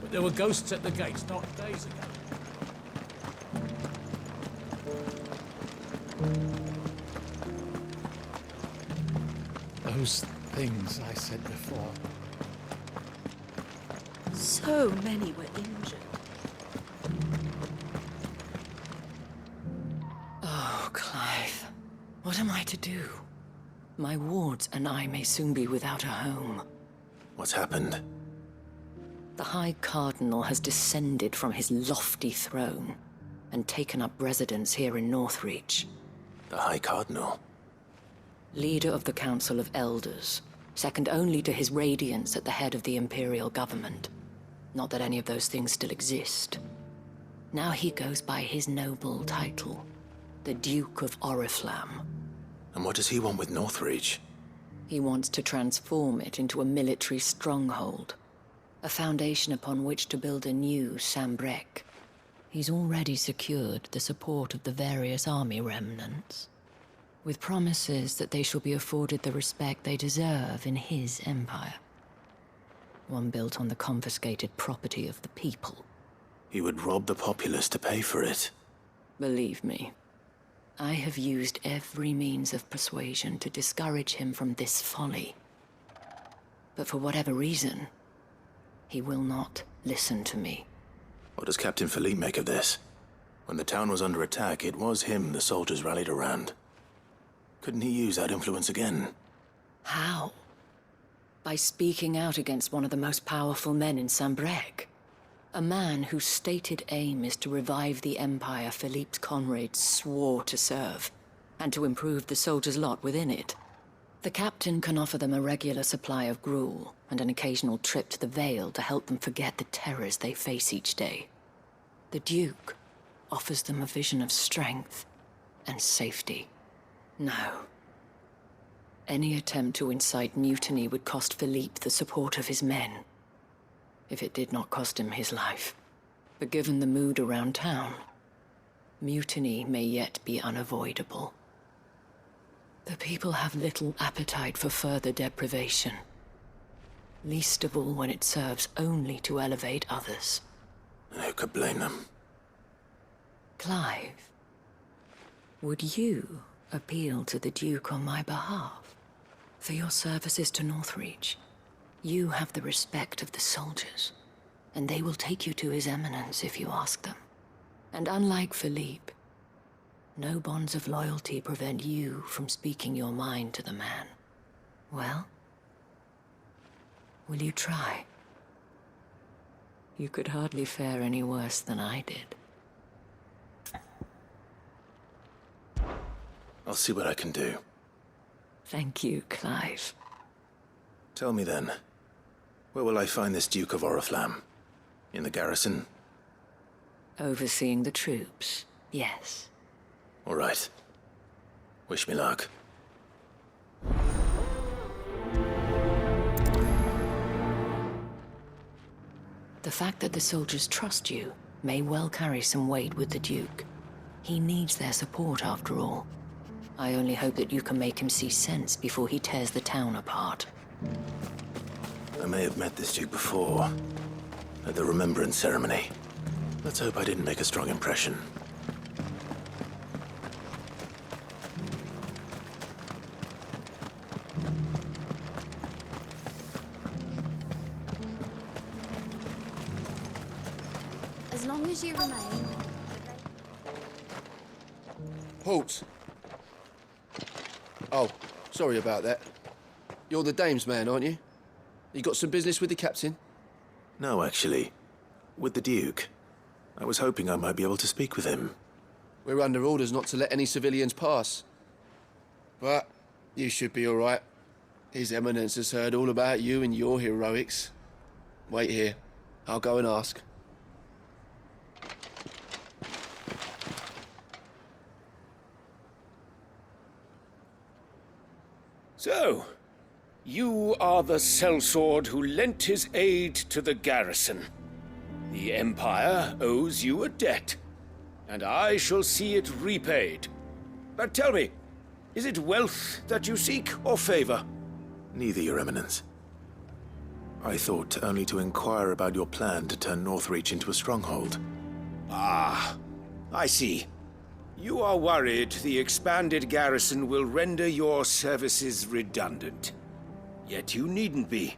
But there were ghosts at the gates not days ago. Those things I said before. So many were injured. Oh, Clive. What am I to do? My wards and I may soon be without a home. What's happened? The High Cardinal has descended from his lofty throne and taken up residence here in Northreach. The High Cardinal? Leader of the Council of Elders, second only to his Radiance at the head of the Imperial government. Not that any of those things still exist. Now he goes by his noble title, the Duke of Oriflamme. And what does he want with Northreach? He wants to transform it into a military stronghold, a foundation upon which to build a new Sambrec. He's already secured the support of the various army remnants, with promises that they shall be afforded the respect they deserve in his empire. One built on the confiscated property of the people. He would rob the populace to pay for it. Believe me, I have used every means of persuasion to discourage him from this folly. But for whatever reason, he will not listen to me. What does Captain Philippe make of this? When the town was under attack, it was him the soldiers rallied around. Couldn't he use that influence again? How? By speaking out against one of the most powerful men in Sambrec. A man whose stated aim is to revive the empire Philippe's comrades swore to serve, and to improve the soldiers' lot within it. The captain can offer them a regular supply of gruel, and an occasional trip to the Vale to help them forget the terrors they face each day. The Duke offers them a vision of strength and safety. No. Any attempt to incite mutiny would cost Philippe the support of his men, if it did not cost him his life. But given the mood around town, mutiny may yet be unavoidable. The people have little appetite for further deprivation, least of all when it serves only to elevate others. And who could blame them? Clive, would you appeal to the Duke on my behalf? For your services to Northreach, you have the respect of the soldiers, and they will take you to His Eminence if you ask them. And unlike Philippe, no bonds of loyalty prevent you from speaking your mind to the man. Well, will you try? You could hardly fare any worse than I did. I'll see what I can do. Thank you, Clive. Tell me then, where will I find this Duke of Oriflamme? In the garrison? Overseeing the troops, yes. All right. Wish me luck. The fact that the soldiers trust you may well carry some weight with the Duke. He needs their support, after all. I only hope that you can make him see sense before he tears the town apart. I may have met this Duke before, at the Remembrance ceremony. Let's hope I didn't make a strong impression. As long as you remain... Halt! Oh, sorry about that. You're the dame's man, aren't you? You got some business with the captain? No, actually. With the Duke. I was hoping I might be able to speak with him. We're under orders not to let any civilians pass. But you should be all right. His Eminence has heard all about you and your heroics. Wait here. I'll go and ask. So, you are the sellsword who lent his aid to the garrison. The Empire owes you a debt, and I shall see it repaid. But tell me, is it wealth that you seek, or favor? Neither, Your Eminence. I thought only to inquire about your plan to turn Northreach into a stronghold. Ah, I see. You are worried the expanded garrison will render your services redundant. Yet you needn't be.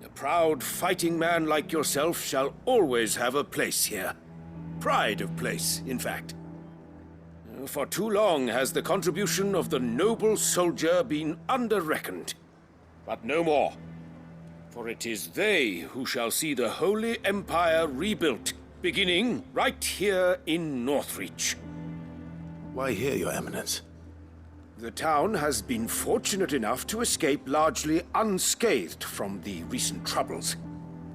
A proud fighting man like yourself shall always have a place here. Pride of place, in fact. For too long has the contribution of the noble soldier been under-reckoned. But no more. For it is they who shall see the Holy Empire rebuilt, beginning right here in Northreach. Why here, Your Eminence? The town has been fortunate enough to escape largely unscathed from the recent troubles.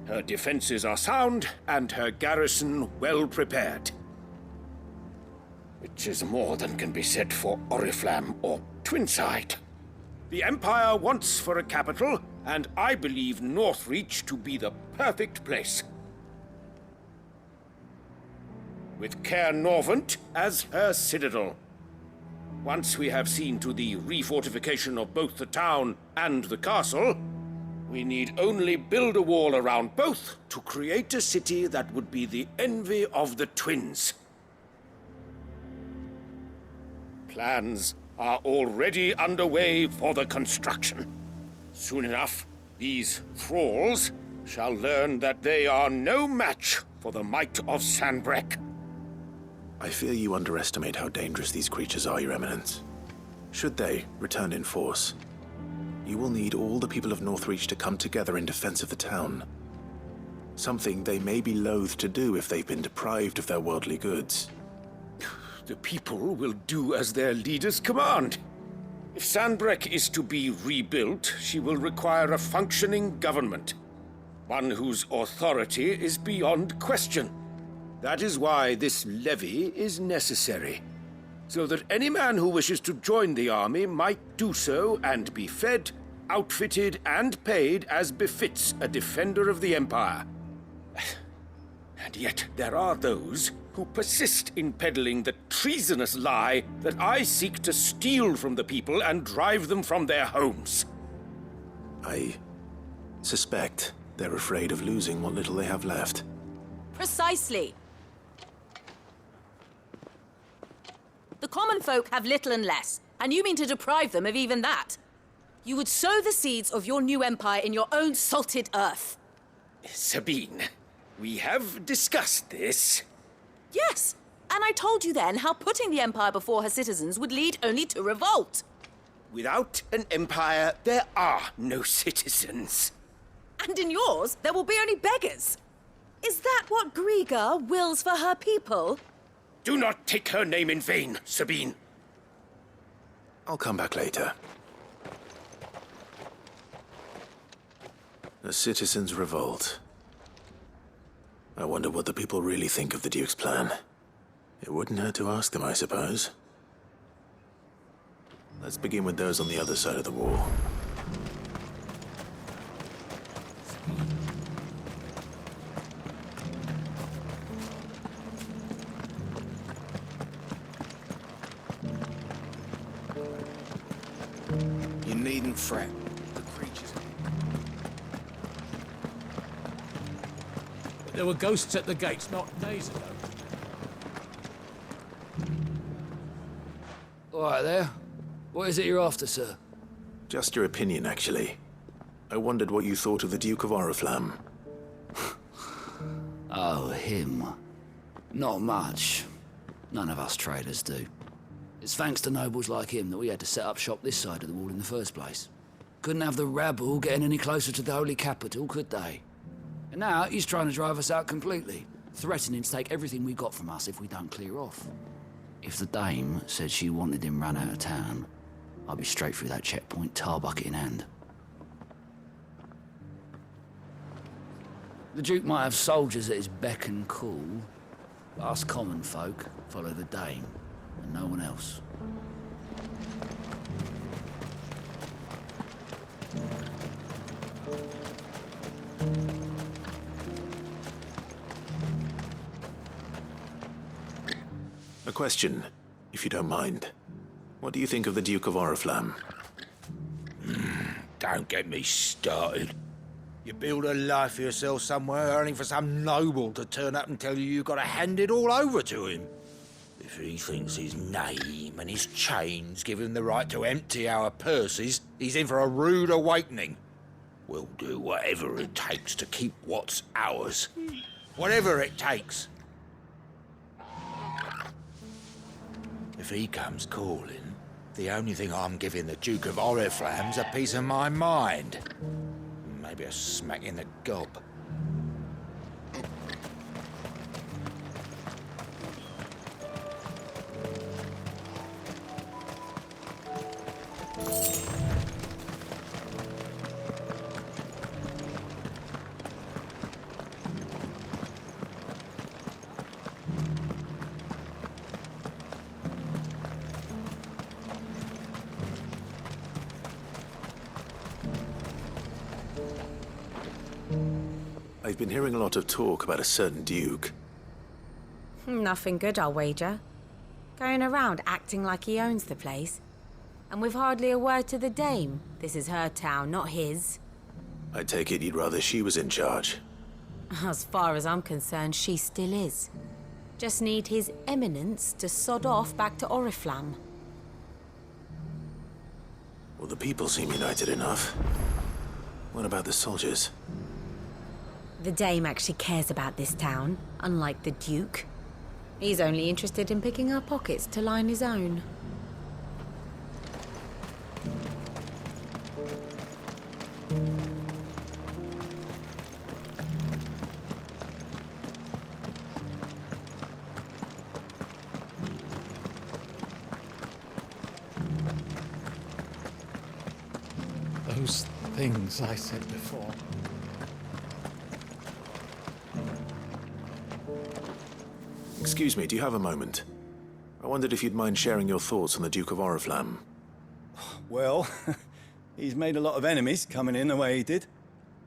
Her defenses are sound, and her garrison well prepared. Which is more than can be said for Oriflamme or Twinside. The Empire wants for a capital, and I believe Northreach to be the perfect place. With Caer Norvent as her citadel. Once we have seen to the refortification of both the town and the castle, we need only build a wall around both to create a city that would be the envy of the twins. Plans are already underway for the construction. Soon enough, these thralls shall learn that they are no match for the might of Sanbreque. I fear you underestimate how dangerous these creatures are, Your Eminence. Should they return in force, you will need all the people of Northreach to come together in defense of the town. Something they may be loath to do if they've been deprived of their worldly goods. The people will do as their leaders command. If Sanbreque is to be rebuilt, she will require a functioning government. One whose authority is beyond question. That is why this levy is necessary. So that any man who wishes to join the army might do so and be fed, outfitted, and paid as befits a defender of the Empire. And yet there are those who persist in peddling the treasonous lie that I seek to steal from the people and drive them from their homes. I suspect they're afraid of losing what little they have left. Precisely. The common folk have little and less, and you mean to deprive them of even that. You would sow the seeds of your new empire in your own salted earth. Sabine, we have discussed this. Yes, and I told you then how putting the empire before her citizens would lead only to revolt. Without an empire, there are no citizens. And in yours, there will be only beggars. Is that what Griga wills for her people? Do not take her name in vain, Sabine. I'll come back later. A citizens' revolt. I wonder what the people really think of the Duke's plan. It wouldn't hurt to ask them, I suppose. Let's begin with those on the other side of the wall. You needn't fret. The creatures. But there were ghosts at the gates not days ago. All right there. What is it you're after, sir? Just your opinion, actually. I wondered what you thought of the Duke of Oriflamme. Oh, him. Not much. None of us traders do. It's thanks to nobles like him that we had to set up shop this side of the wall in the first place. Couldn't have the rabble getting any closer to the holy capital, could they? And now he's trying to drive us out completely, threatening to take everything we got from us if we don't clear off. If the dame said she wanted him run out of town, I'd be straight through that checkpoint, tar bucket in hand. The Duke might have soldiers at his beck and call, but us common folk follow the dame, and no one else. A question, if you don't mind. What do you think of the Duke of Oriflamme? Don't get me started. You build a life for yourself somewhere, only for some noble to turn up and tell you you've got to hand it all over to him. If he thinks his name and his chains give him the right to empty our purses, he's in for a rude awakening. We'll do whatever it takes to keep what's ours. Whatever it takes. If he comes calling, the only thing I'm giving the Duke of Oriflamme's a piece of my mind. Maybe a smack in the gob. I've been hearing a lot of talk about a certain duke. Nothing good, I'll wager. Going around acting like he owns the place. And with hardly a word to the dame. This is her town, not his. I take it you'd rather she was in charge. As far as I'm concerned, she still is. Just need his eminence to sod off back to Oriflamme. Well, the people seem united enough. What about the soldiers? The dame actually cares about this town, unlike the Duke. He's only interested in picking our pockets to line his own. Those things I said before. Excuse me, do you have a moment? I wondered if you'd mind sharing your thoughts on the Duke of Oriflamme. Well, he's made a lot of enemies coming in the way he did.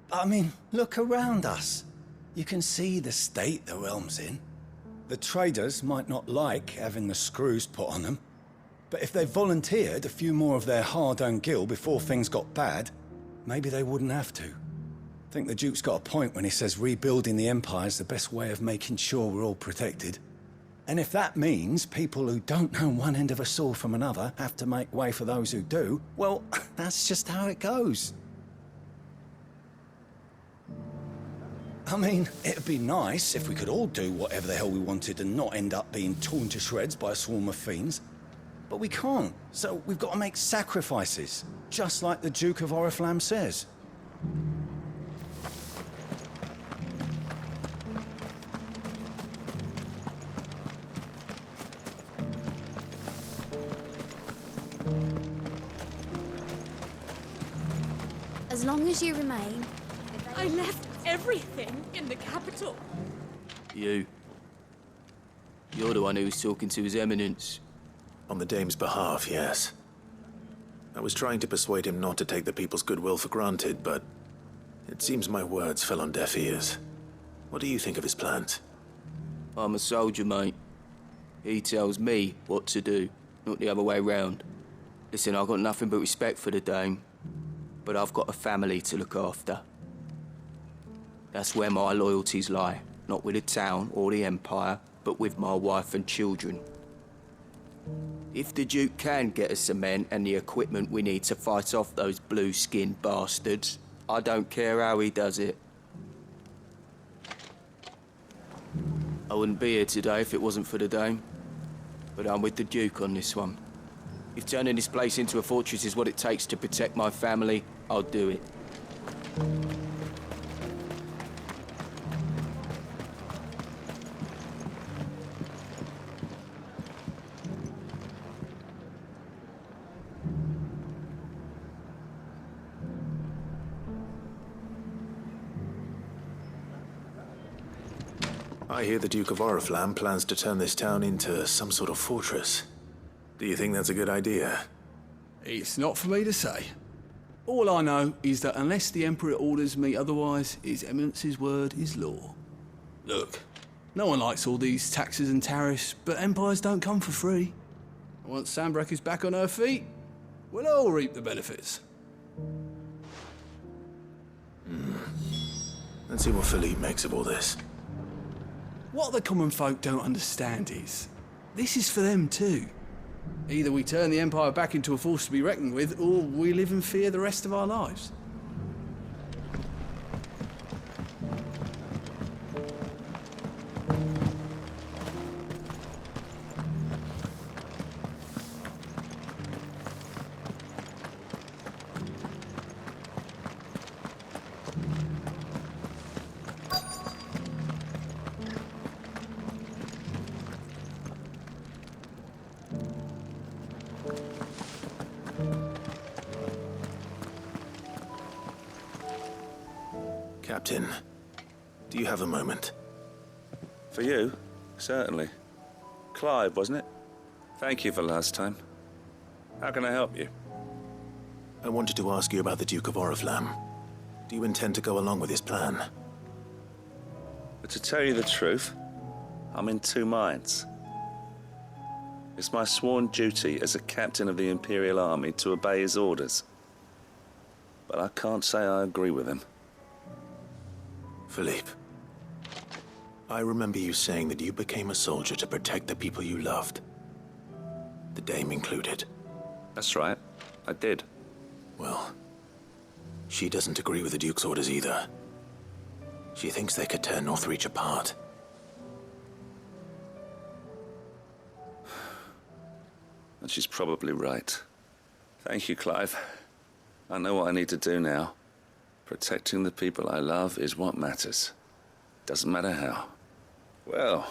But I mean, look around us. You can see the state the realm's in. The traders might not like having the screws put on them, but if they volunteered a few more of their hard-earned gil before things got bad, maybe they wouldn't have to. I think the Duke's got a point when he says rebuilding the Empire's the best way of making sure we're all protected. And if that means people who don't know one end of a sword from another have to make way for those who do, well, that's just how it goes. I mean, it'd be nice if we could all do whatever the hell we wanted and not end up being torn to shreds by a swarm of fiends. But we can't, so we've got to make sacrifices, just like the Duke of Oriflamme says. As long as you remain. I left everything in the capital. You're the one who was talking to His Eminence. On the dame's behalf, yes. I was trying to persuade him not to take the people's goodwill for granted, but it seems my words fell on deaf ears. What do you think of his plans? I'm a soldier, mate. He tells me what to do, not the other way round. Listen, I've got nothing but respect for the dame, but I've got a family to look after. That's where my loyalties lie, not with the town or the Empire, but with my wife and children. If the Duke can get us the men and the equipment we need to fight off those blue-skinned bastards, I don't care how he does it. I wouldn't be here today if it wasn't for the dame, but I'm with the Duke on this one. If turning this place into a fortress is what it takes to protect my family, I'll do it. I hear the Duke of Oriflamme plans to turn this town into some sort of fortress. Do you think that's a good idea? It's not for me to say. All I know is that unless the Emperor orders me otherwise, His Eminence's word is law. Look, no one likes all these taxes and tariffs, but empires don't come for free. And once Sanbreque is back on her feet, we'll all reap the benefits. Let's see what Philippe makes of all this. What the common folk don't understand is, this is for them too. Either we turn the Empire back into a force to be reckoned with, or we live in fear the rest of our lives. Captain, do you have a moment? For you? Certainly. Clive, wasn't it? Thank you for last time. How can I help you? I wanted to ask you about the Duke of Oriflamme. Do you intend to go along with his plan? But to tell you the truth, I'm in two minds. It's my sworn duty as a captain of the Imperial Army to obey his orders. But I can't say I agree with him. Philippe, I remember you saying that you became a soldier to protect the people you loved. The Dame included. That's right, I did. Well, she doesn't agree with the Duke's orders either. She thinks they could tear Northreach apart. And she's probably right. Thank you, Clive. I know what I need to do now. Protecting the people I love is what matters. Doesn't matter how. Well,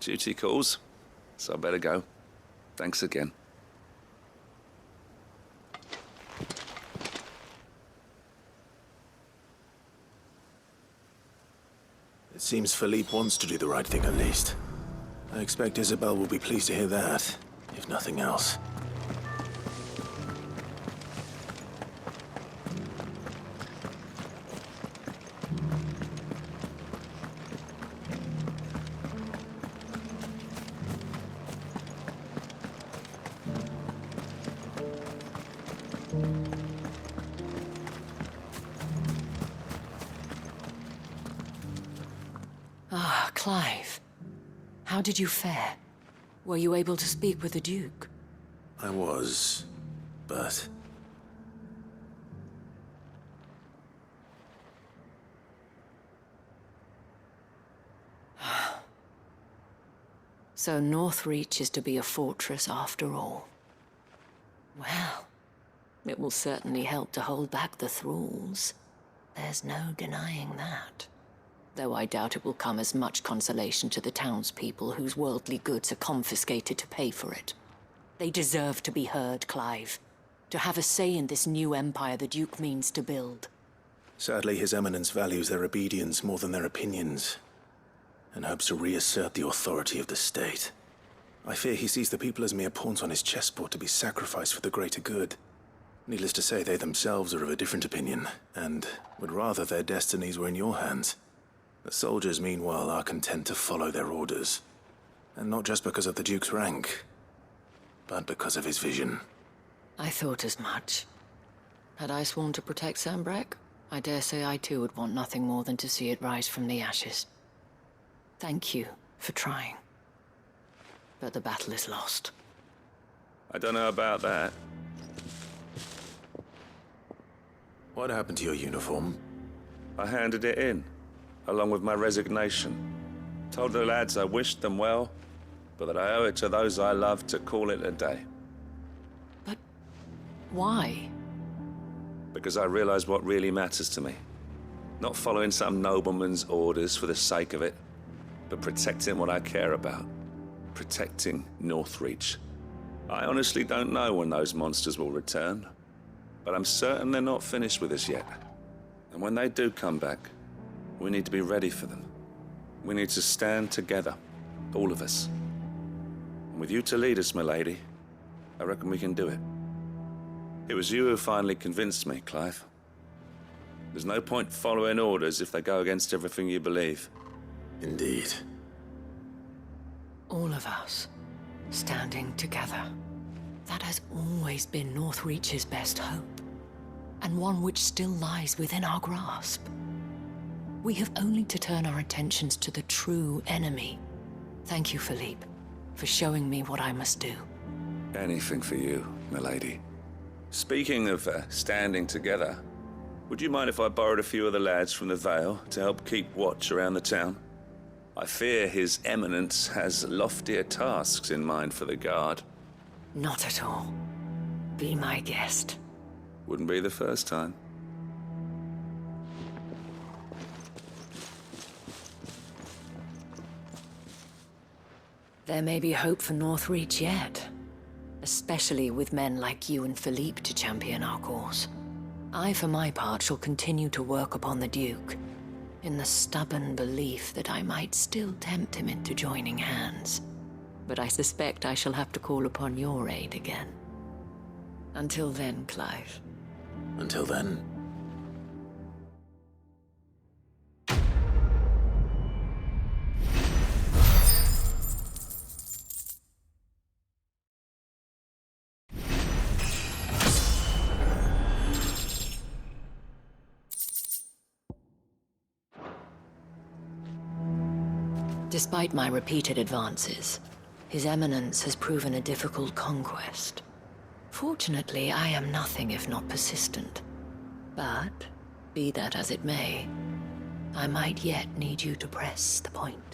duty calls, so I better go. Thanks again. It seems Philippe wants to do the right thing at least. I expect Isabel will be pleased to hear that, if nothing else. Ah, Clive. How did you fare? Were you able to speak with the Duke? I was, but... So Northreach is to be a fortress after all. Well, it will certainly help to hold back the thralls. There's no denying that. Though I doubt it will come as much consolation to the townspeople whose worldly goods are confiscated to pay for it. They deserve to be heard, Clive. To have a say in this new empire the Duke means to build. Sadly, His Eminence values their obedience more than their opinions, and hopes to reassert the authority of the state. I fear he sees the people as mere pawns on his chessboard to be sacrificed for the greater good. Needless to say, they themselves are of a different opinion, and would rather their destinies were in your hands. The soldiers, meanwhile, are content to follow their orders. And not just because of the Duke's rank, but because of his vision. I thought as much. Had I sworn to protect Sanbreque, I dare say I too would want nothing more than to see it rise from the ashes. Thank you for trying. But the battle is lost. I don't know about that. What happened to your uniform? I handed it in, along with my resignation. Told the lads I wished them well, but that I owe it to those I love to call it a day. But why? Because I realize what really matters to me. Not following some nobleman's orders for the sake of it, but protecting what I care about. Protecting Northreach. I honestly don't know when those monsters will return, but I'm certain they're not finished with us yet. And when they do come back, we need to be ready for them. We need to stand together, all of us. And with you to lead us, milady, I reckon we can do it. It was you who finally convinced me, Clive. There's no point following orders if they go against everything you believe. Indeed. All of us, standing together. That has always been Northreach's best hope, and one which still lies within our grasp. We have only to turn our attentions to the true enemy. Thank you, Philippe, for showing me what I must do. Anything for you, milady. Speaking of standing together, would you mind if I borrowed a few of the lads from the Vale to help keep watch around the town? I fear His Eminence has loftier tasks in mind for the guard. Not at all. Be my guest. Wouldn't be the first time. There may be hope for Northreach yet. Especially with men like you and Philippe to champion our cause. I, for my part, shall continue to work upon the Duke, in the stubborn belief that I might still tempt him into joining hands. But I suspect I shall have to call upon your aid again. Until then, Clive. Until then. Despite my repeated advances, His Eminence has proven a difficult conquest. Fortunately, I am nothing if not persistent. But, be that as it may, I might yet need you to press the point.